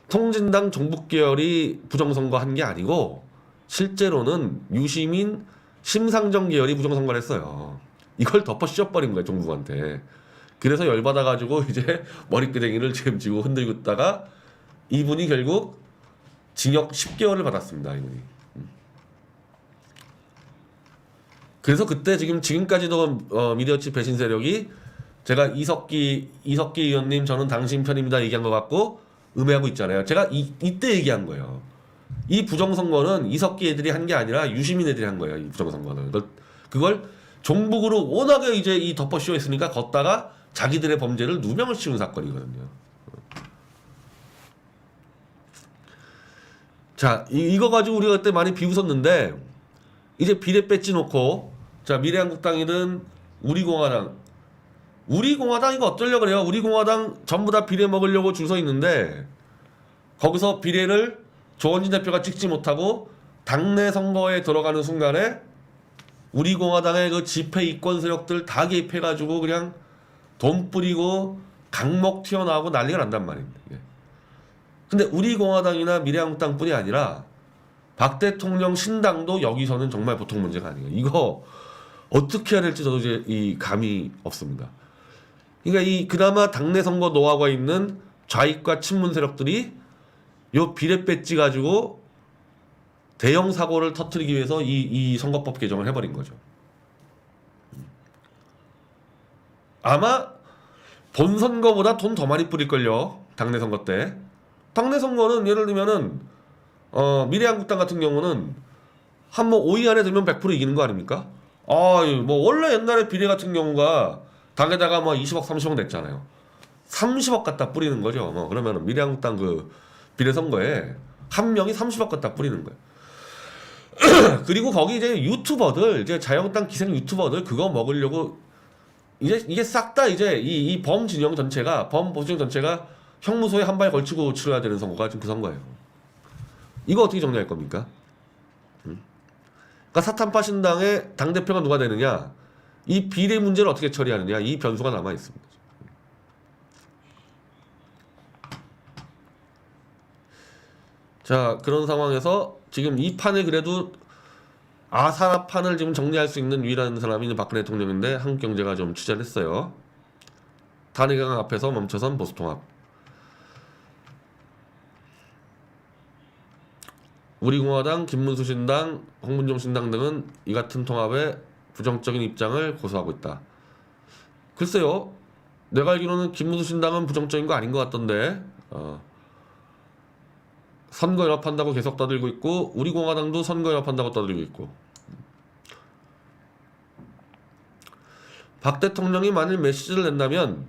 통진당 종북 계열이 부정선거 한 게 아니고 실제로는 유시민 심상정 계열이 부정선거를 했어요. 이걸 덮어 씌워버린 거예요, 종북한테. 그래서 열받아가지고 이제 머리끄댕이를 지금 쥐고 흔들고 있다가 이분이 결국 징역 10개월을 받았습니다, 이분이. 그래서 그때 지금까지도 미디어치 배신 세력이 제가 이석기 의원님 저는 당신 편입니다 얘기한 것 같고 음해하고 있잖아요. 제가 이때 얘기한 거예요. 이 부정선거는 이석기 애들이 한 게 아니라 유시민 애들이 한 거예요. 이 부정선거는. 그걸 종북으로 워낙에 이제 이 덮어씌워 있으니까 걷다가 자기들의 범죄를 누명을 씌운 사건이거든요. 자, 이거 가지고 우리가 그때 많이 비웃었는데 이제 비례 뺏지 놓고 자, 미래한국당이든 우리공화당 이거 어쩌려고 그래요? 우리공화당 전부 다 비례 먹으려고 줄 서 있는데 거기서 비례를 조원진 대표가 찍지 못하고 당내 선거에 들어가는 순간에 우리공화당의 그 집회 이권 세력들 다 개입해가지고 그냥 돈 뿌리고 강목 튀어나오고 난리가 난단 말입니다. 이게. 근데 우리공화당이나 미래한국당뿐이 아니라 박 대통령 신당도 여기서는 정말 보통 문제가 아니에요. 이거 어떻게 해야 될지 저도 이제 이 감이 없습니다. 그러니까 그나마 당내 선거 노하우가 있는 좌익과 친문 세력들이 요 비례 배지 가지고 대형 사고를 터뜨리기 위해서 이 선거법 개정을 해버린 거죠. 아마 본 선거보다 돈 더 많이 뿌릴걸요. 당내 선거 때. 당내 선거는 예를 들면은 미래한국당 같은 경우는 한 뭐 5위 안에 들면 100% 이기는 거 아닙니까? 뭐 원래 옛날에 비례 같은 경우가 당에다가 뭐 20억 30억 냈잖아요. 30억 갖다 뿌리는 거죠. 뭐 그러면은 미래한국당 그 비례 선거에 한 명이 30억 갖다 뿌리는 거예요. 그리고 거기 이제 유튜버들, 이제 자유한국당 기생 유튜버들 그거 먹으려고 이게 싹 다 이제 이 범진영 전체가 범보수정 전체가 형무소에 한 발 걸치고 치러야 되는 선거가 지금 그 선거예요. 이거 어떻게 정리할 겁니까? 그러니까 사탄파 신당의 당 대표가 누가 되느냐, 이 비례 문제를 어떻게 처리하느냐, 이 변수가 남아 있습니다. 자, 그런 상황에서 지금 이 판을 그래도 아사라판을 지금 정리할 수 있는 유일한 사람이 박근혜 대통령인데 한국경제가 좀 취재를 했어요. 탄핵강 앞에서 멈춰선 보수통합. 우리공화당, 김문수 신당, 홍문종 신당 등은 이 같은 통합에 부정적인 입장을 고수하고 있다. 글쎄요, 내가 알기로는 김문수 신당은 부정적인 거 아닌 것 같던데 선거 연합한다고 계속 떠들고 있고 우리공화당도 선거 연합한다고 떠들고 있고. 박 대통령이 만일 메시지를 낸다면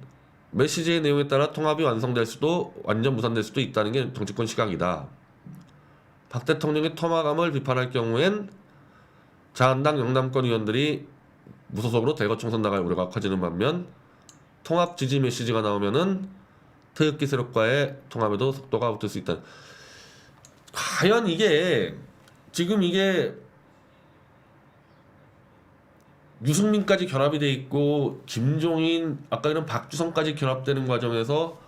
메시지의 내용에 따라 통합이 완성될 수도 완전 무산될 수도 있다는 게 정치권 시각이다. 박 대통령의 토막함을 비판할 경우엔 자한당 영남권 의원들이 무소속으로 대거 총선 나갈 우려가 커지는 반면 통합 지지 메시지가 나오면은 태극기 세력과의 통합에도 속도가 붙을 수 있다. 과연 이게 지금 이게 유승민까지 결합이 돼 있고 김종인 아까 이런 박주성까지 결합되는 과정에서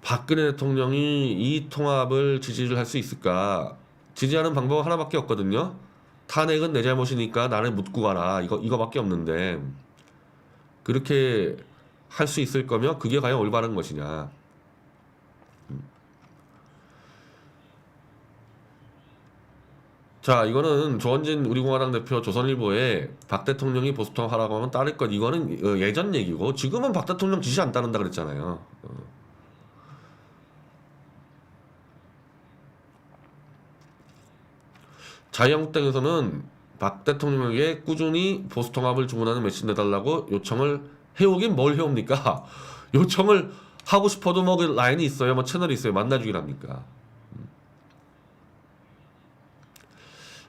박근혜 대통령이 이 통합을 지지를 할 수 있을까? 지지하는 방법은 하나밖에 없거든요. 탄핵은 내 잘못이니까 나를 묻고 가라. 이거밖에 없는데 그렇게 할 수 있을 거며 그게 과연 올바른 것이냐? 자, 이거는 조원진 우리공화당 대표 조선일보에 박 대통령이 보수통합하라고 하면 따를 것, 이거는 예전 얘기고, 지금은 박 대통령 지시 안 따른다 그랬잖아요. 자유한국당에서는 박 대통령에게 꾸준히 보수통합을 주문하는 메시지 내달라고 요청을 해오긴 뭘 해옵니까? 요청을 하고 싶어도 뭐 그 라인이 있어요, 뭐 채널이 있어요, 만나주기랍니까?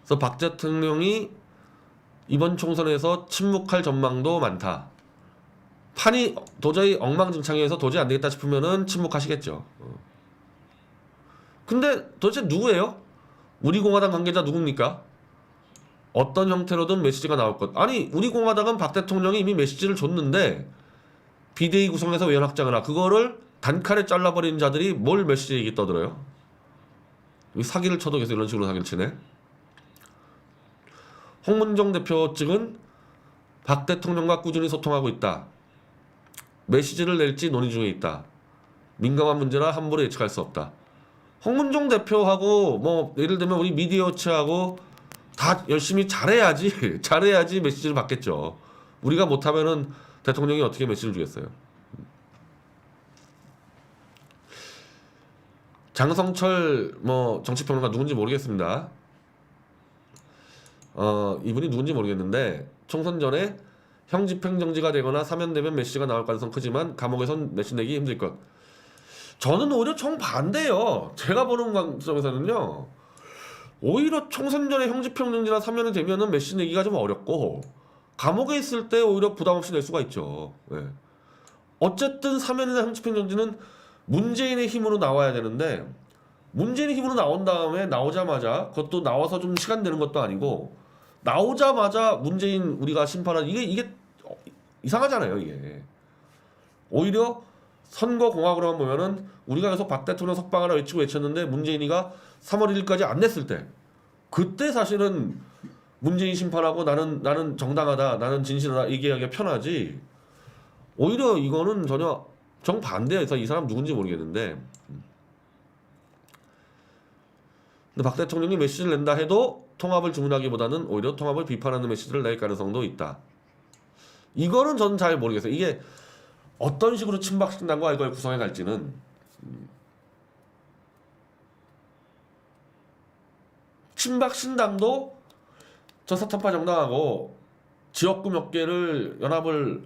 그래서 박 대통령이 이번 총선에서 침묵할 전망도 많다. 판이 도저히 엉망진창해서 도저히 안 되겠다 싶으면은 침묵하시겠죠. 근데 도대체 누구예요? 우리공화당 관계자 누굽니까? 어떤 형태로든 메시지가 나올 것. 아니, 우리공화당은 박 대통령이 이미 메시지를 줬는데 비대위 구성해서 외연 확장을 하라. 그거를 단칼에 잘라버리는 자들이 뭘 메시지 얘기 떠들어요? 이 사기를 쳐도 계속 이런 식으로 사기를 치네. 홍문종 대표 측은 박 대통령과 꾸준히 소통하고 있다. 메시지를 낼지 논의 중에 있다. 민감한 문제라 함부로 예측할 수 없다. 홍문종 대표하고 뭐 예를 들면 우리 미디어치하고 다 열심히 잘해야지 잘해야지 메시지를 받겠죠. 우리가 못하면은 대통령이 어떻게 메시지를 주겠어요. 장성철 뭐 정치평론가 누군지 모르겠습니다. 이분이 누군지 모르겠는데 총선 전에 형 집행정지가 되거나 사면되면 메시지가 나올 가능성 크지만 감옥에선 메시지 내기 힘들 것. 저는 오히려 정반대예요. 제가 보는 관점에서는요, 오히려 총선 전에 형 집행정지나 사면이 되면은 메시지 내기가 좀 어렵고 감옥에 있을 때 오히려 부담 없이 낼 수가 있죠. 예. 어쨌든 사면이나 형 집행정지는 문재인의 힘으로 나와야 되는데 문재인의 힘으로 나온 다음에 나오자마자 그것도 나와서 좀 시간 되는 것도 아니고 나오자마자 문재인 우리가 심판한 이게 이상하잖아요. 이게 오히려 선거공학으로만 보면은 우리가 계속 박 대통령 석방하라 외쳤는데 문재인이가 3월 1일까지 안 냈을 때 그때 사실은 문재인 심판하고 나는 정당하다, 나는 진실하다 얘기하기가 편하지. 오히려 이거는 전혀 정반대해서 이 사람 누군지 모르겠는데, 근데 박 대통령이 메시지를 낸다 해도 통합을 주문하기보다는 오히려 통합을 비판하는 메시지를 낼 가능성도 있다. 이거는 저는 잘 모르겠어요. 이게 어떤 식으로 친박신당과 이걸 구성해 갈지는. 친박신당도 저 사탄파 정당하고 지역구 몇 개를 연합을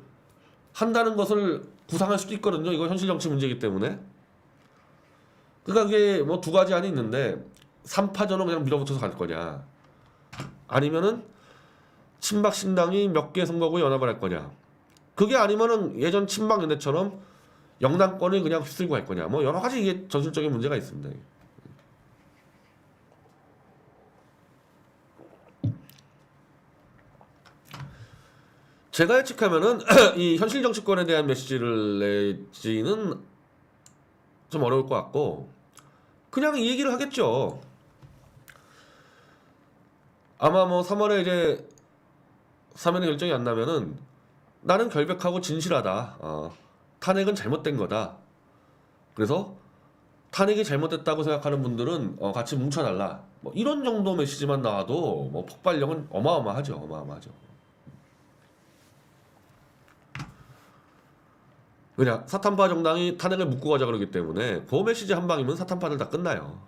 한다는 것을 구상할 수도 있거든요. 이거 현실 정치 문제이기 때문에. 그러니까 그게 뭐 두 가지 안이 있는데 3파전은 그냥 밀어붙여서 갈 거냐, 아니면은 친박신당이 몇 개 선거구에 연합을 할 거냐. 그게 아니면은 예전 친박연대처럼 영남권을 그냥 휩쓸고 갈 거냐. 뭐 여러 가지 이게 전술적인 문제가 있습니다. 제가 예측하면은 이 현실 정치권에 대한 메시지를 내지는 좀 어려울 것 같고 그냥 이 얘기를 하겠죠. 아마 뭐 3월에 이제 사면의 결정이 안 나면은 나는 결백하고 진실하다. 탄핵은 잘못된 거다. 그래서 탄핵이 잘못됐다고 생각하는 분들은 같이 뭉쳐달라. 뭐 이런 정도 메시지만 나와도 뭐 폭발력은 어마어마하죠. 어마어마하죠. 그냥 사탄파 정당이 탄핵을 묻고 가자 그러기 때문에 그 메시지 한 방이면 사탄파들 다 끝나요.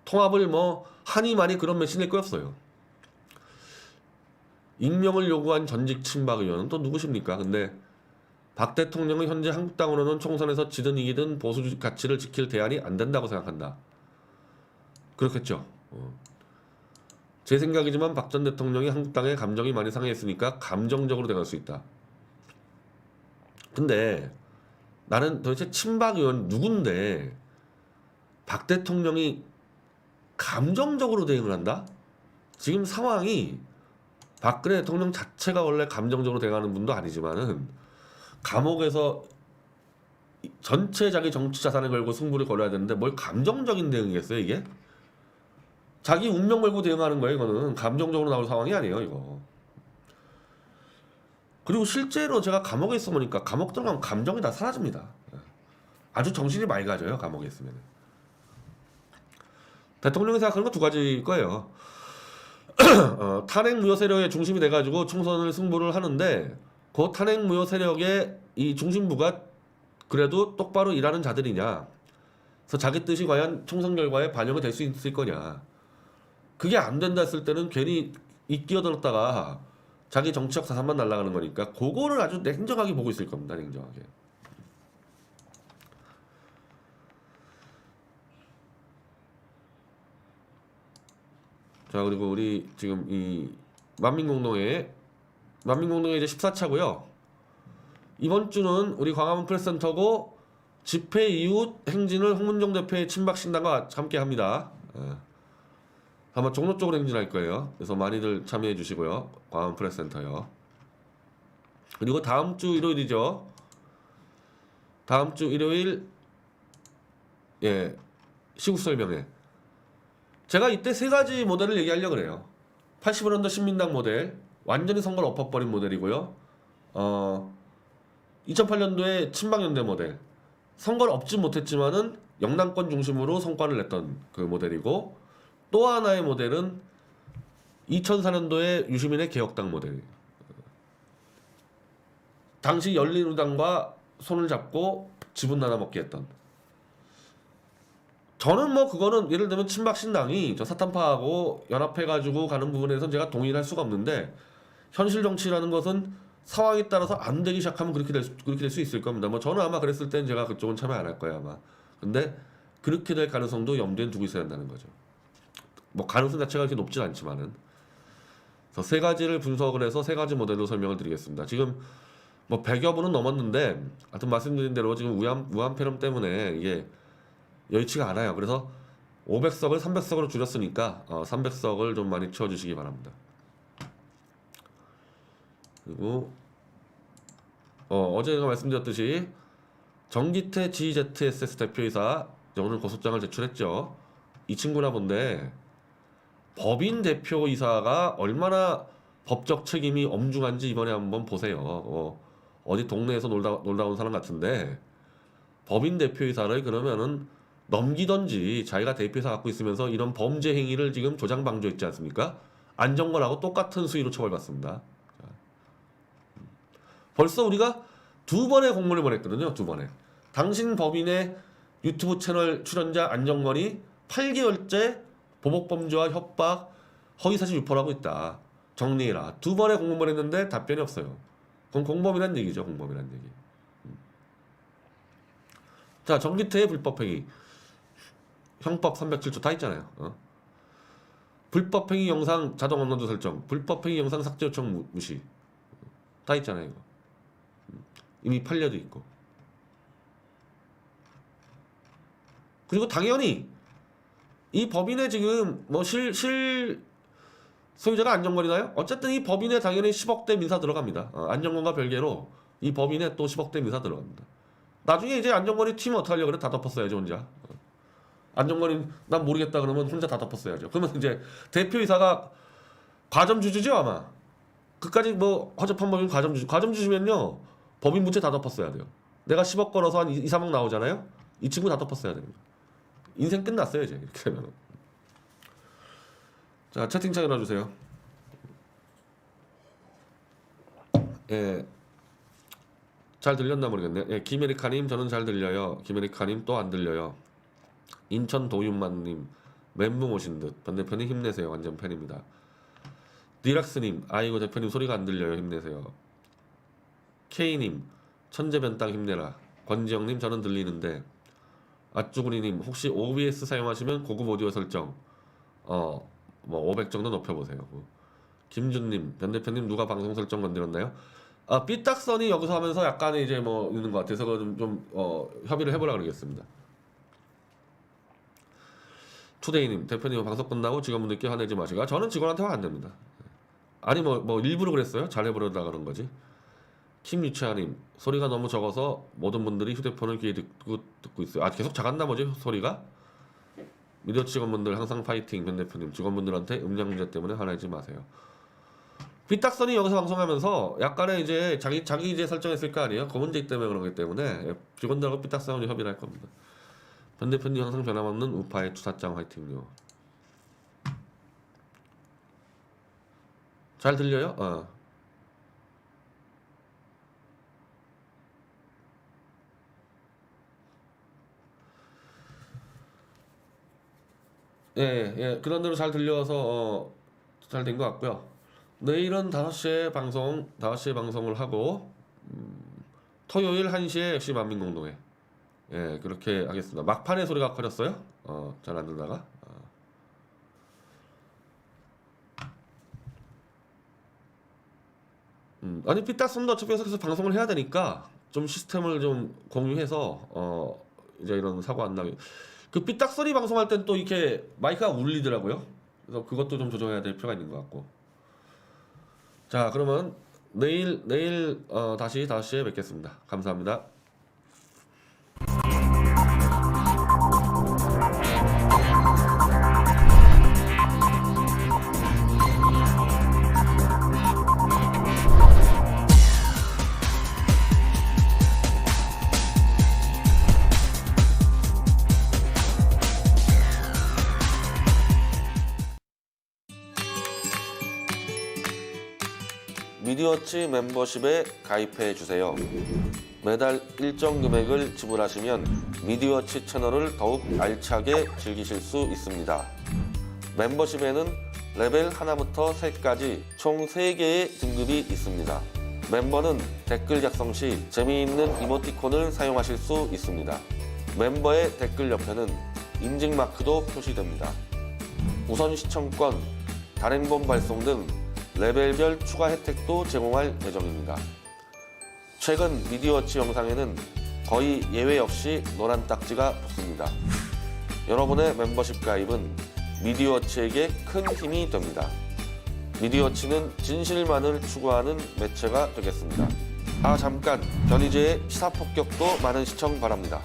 통합을 뭐 하니 많이 그런 메시지 낼 거였어요. 익명을 요구한 전직 친박 의원은 또 누구십니까? 근데 박 대통령은 현재 한국당으로는 총선에서 지든 이기든 보수 가치를 지킬 대안이 안 된다고 생각한다. 그렇겠죠. 제 생각이지만 박 전 대통령이 한국당의 감정이 많이 상해있으니까 감정적으로 대응할 수 있다. 근데 나는 도대체 친박 의원 누군데 박 대통령이 감정적으로 대응을 한다? 지금 상황이 박근혜 대통령 자체가 원래 감정적으로 대응하는 분도 아니지만은 감옥에서 전체 자기 정치 자산을 걸고 승부를 걸어야 되는데 뭘 감정적인 대응이겠어요 이게? 자기 운명 걸고 대응하는 거예요. 이거는 감정적으로 나올 상황이 아니에요 이거. 그리고 실제로 제가 감옥에 있어 보니까 감옥 들어가면 감정이 다 사라집니다. 아주 정신이 맑아져요 감옥에 있으면. 대통령이 생각하는 건 두 가지일 거예요. 탄핵 무효 세력의 중심이 돼가지고 총선을 승부를 하는데 그 탄핵 무효 세력의 이 중심부가 그래도 똑바로 일하는 자들이냐, 그래서 자기 뜻이 과연 총선 결과에 반영이 될 수 있을 거냐. 그게 안 된다 했을 때는 괜히 이 끼어들었다가 자기 정치적 자산만 날아가는 거니까 그거를 아주 냉정하게 보고 있을 겁니다. 냉정하게. 자, 그리고 우리 지금 이 만민공동회 이제 14차고요. 이번 주는 우리 광화문 프레스센터고 집회 이후 행진을 홍문종 대표의 친박신당과 함께 합니다. 예. 아마 종로 쪽으로 행진할 거예요. 그래서 많이들 참여해 주시고요. 광화문 프레스센터요. 그리고 다음 주 일요일이죠. 다음 주 일요일 예, 시국설명회. 제가 이때 세 가지 모델을 얘기하려고 그래요. 81년도 신민당 모델, 완전히 선거를 엎어버린 모델이고요. 2008년도에 친박연대 모델, 선거를 엎지 못했지만은 영남권 중심으로 성과를 냈던 그 모델이고, 또 하나의 모델은 2004년도에 유시민의 개혁당 모델. 당시 열린우당과 손을 잡고 지분 나눠먹기 했던. 저는 뭐 그거는 예를 들면 친박신당이 저 사탄파하고 연합해가지고 가는 부분에선 제가 동의를 할 수가 없는데, 현실 정치라는 것은 상황에 따라서 안 되기 시작하면 그렇게 될 수 있을 겁니다. 뭐 저는 아마 그랬을 땐 제가 그쪽은 참여 안 할 거예요 아마. 근데 그렇게 될 가능성도 염두에 두고 있어야 한다는 거죠. 뭐 가능성 자체가 그렇게 높진 않지만은. 그래서 세 가지를 분석을 해서 세 가지 모델로 설명을 드리겠습니다. 지금 뭐 100여 분은 넘었는데, 하여튼 말씀드린 대로 지금 우한 폐렴 때문에 이게 여의치가 않아요. 그래서 500석을 300석으로 줄였으니까 300석을 좀 많이 채워주시기 바랍니다. 그리고 어제 제가 말씀드렸듯이 정기태 GZSS 대표이사 오늘 고소장을 제출했죠. 이 친구나 본데 법인 대표이사가 얼마나 법적 책임이 엄중한지 이번에 한번 보세요. 어디 동네에서 놀다 온 사람 같은데 법인 대표이사를 그러면은 넘기던지, 자기가 대표이사 갖고 있으면서 이런 범죄 행위를 지금 조장 방조했지 않습니까? 안정권하고 똑같은 수위로 처벌받습니다. 벌써 우리가 2번의 공문을 보냈거든요. 2번에. 당신 법인의 유튜브 채널 출연자 안정권이 8개월째 보복범죄와 협박, 허위사실 유포를 하고 있다. 정리해라. 2번의 공문 보냈는데 답변이 없어요. 그건 공범이란 얘기죠. 공범이란 얘기. 자, 정기태의 불법행위. 형법 307조 다 있잖아요. 불법행위 영상 자동 업로드 설정, 불법행위 영상 삭제 요청 무시 다 있잖아요. 이거. 이미 판례도 있고. 그리고 당연히 이 법인의 지금 뭐 소유자가 안정권이나요? 어쨌든 이 법인에 당연히 10억대 민사 들어갑니다. 안정권과 별개로 이 법인에 또 10억대 민사 들어갑니다. 나중에 이제 안정권이 튀면 어떡하려고 그래? 다 덮었어야죠 혼자. 안정권이 난 모르겠다 그러면 혼자 다 덮었어야죠. 그러면 이제 대표이사가 과점주주죠 아마. 그까지 뭐 허접한 법인 과점주주면요 법인 문제 다 덮었어야 돼요. 내가 10억 걸어서 한 2, 3억 나오잖아요. 이 친구 다 덮었어야 됩니다. 인생 끝났어요 이제 이렇게 되면. 자, 채팅창 열어주세요. 예, 잘 들렸나 모르겠네요. 예, 김에리카님 저는 잘 들려요. 김에리카님 또 안 들려요. 인천 도윤만님 멘붕 오신 듯. 전 대표님 힘내세요. 완전 팬입니다. 디락스님 아이고 대표님 소리가 안 들려요. 힘내세요. K님 천재변당 힘내라. 권지영님 저는 들리는데. 아쭈구리님 혹시 OBS 사용하시면 고급 오디오 설정 뭐 500 정도 높여보세요. 김준님 변 대표님 누가 방송 설정 건드렸나요? 삐딱선이 여기서 하면서 약간의 이제 뭐 있는 것 같아서 좀 협의를 해보라 그러겠습니다. 투데이님 대표님 방송 끝나고 직원분들께 화내지 마시고. 저는 직원한테 화 안 냅니다. 아니 뭐 일부러 그랬어요? 잘해보려다 그런 거지. 김유채아님 소리가 너무 적어서 모든 분들이 휴대폰을 귀에 듣고 있어요. 계속 작았나 보지 소리가? 미디어 직원분들 항상 파이팅. 변 대표님 직원분들한테 음량 문제 때문에 화내지 마세요. 삐딱선이 여기서 방송하면서 약간의 이제 자기 이제 설정했을 거 아니에요? 그 문제 때문에 그러기 때문에 직원들하고 삐딱선이 협의를 할 겁니다. 변 대표님 항상 변함없는 우파의 투사장 화이팅요. 잘 들려요? 예, 예, 그런 대로 잘 들려서 잘 된 것 같고요. 내일은 5시에 방송, 5시에 방송을 하고 토요일 1시에 역시 만민공동회. 예, 그렇게 하겠습니다. 막판에 소리가 커졌어요. 잘 안 들다가. 아니 삐딱선도 어차피 계속 방송을 해야 되니까 좀 시스템을 좀 공유해서 이제 이런 사고 안 나게. 그 삐딱소리 방송할 땐 또 이렇게 마이크가 울리더라고요. 그래서 그것도 좀 조정해야 될 필요가 있는 것 같고. 자, 그러면 내일 다시 5시에 뵙겠습니다. 감사합니다. 미디어치 멤버십에 가입해 주세요. 매달 일정 금액을 지불하시면 미디어치 채널을 더욱 알차게 즐기실 수 있습니다. 멤버십에는 레벨 1부터 3까지 총 3개의 등급이 있습니다. 멤버는 댓글 작성 시 재미있는 이모티콘을 사용하실 수 있습니다. 멤버의 댓글 옆에는 인증 마크도 표시됩니다. 우선 시청권, 단행본 발송 등 레벨별 추가 혜택도 제공할 예정입니다. 최근 미디어워치 영상에는 거의 예외 없이 노란 딱지가 붙습니다. 여러분의 멤버십 가입은 미디어워치에게 큰 힘이 됩니다. 미디어워치는 진실만을 추구하는 매체가 되겠습니다. 잠깐! 변희재의 시사폭격도 많은 시청 바랍니다.